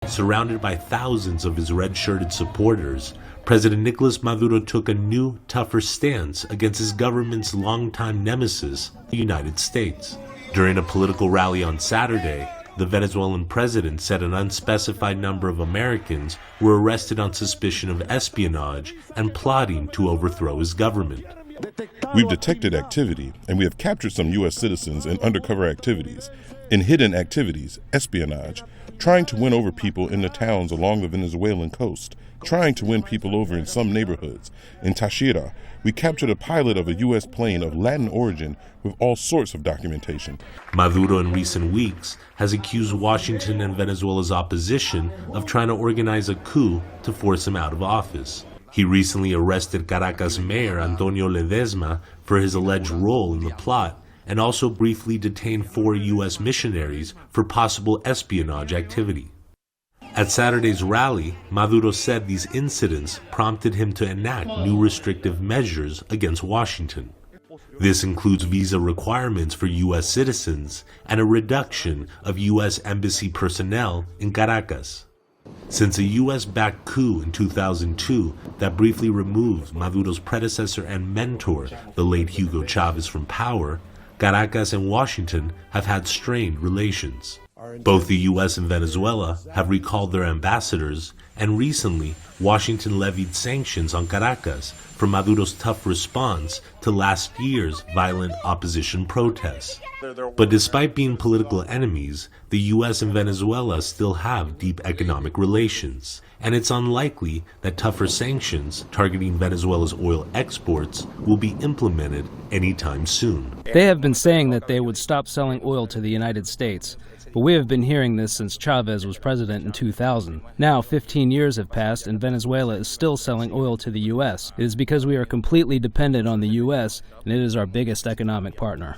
surrounded by thousands of his red-shirted supporters, President Nicolas Maduro took a new, tougher stance against his government's longtime nemesis, the United States. During a political rally on Saturday, the Venezuelan president said an unspecified number of Americans were arrested on suspicion of espionage and plotting to overthrow his government. We've detected activity, and we have captured some U.S. citizens in undercover activities, in hidden activities, espionage, trying to win over people in the towns along the Venezuelan coast, trying to win people over in some neighborhoods. In Táchira, we captured a pilot of a U.S. plane of Latin origin with all sorts of documentation. Maduro in recent weeks has accused Washington and Venezuela's opposition of trying to organize a coup to force him out of office. He recently arrested Caracas Mayor Antonio Ledesma for his alleged role in the plot, and also briefly detained 4 U.S. missionaries for possible espionage activity. At Saturday's rally, Maduro said these incidents prompted him to enact new restrictive measures against Washington. This includes visa requirements for U.S. citizens and a reduction of U.S. embassy personnel in Caracas. Since a U.S.-backed coup in 2002 that briefly removed Maduro's predecessor and mentor, the late Hugo Chavez, from power, Caracas and Washington have had strained relations. Both the U.S. and Venezuela have recalled their ambassadors, and recently, Washington levied sanctions on Caracas for Maduro's tough response to last year's violent opposition protests. But despite being political enemies, the U.S. and Venezuela still have deep economic relations, and it's unlikely that tougher sanctions targeting Venezuela's oil exports will be implemented anytime soon. They have been saying that they would stop selling oil to the United States. But we have been hearing this since Chavez was president in 2000. Now 15 years have passed and Venezuela is still selling oil to the U.S. It is because we are completely dependent on the U.S. and it is our biggest economic partner.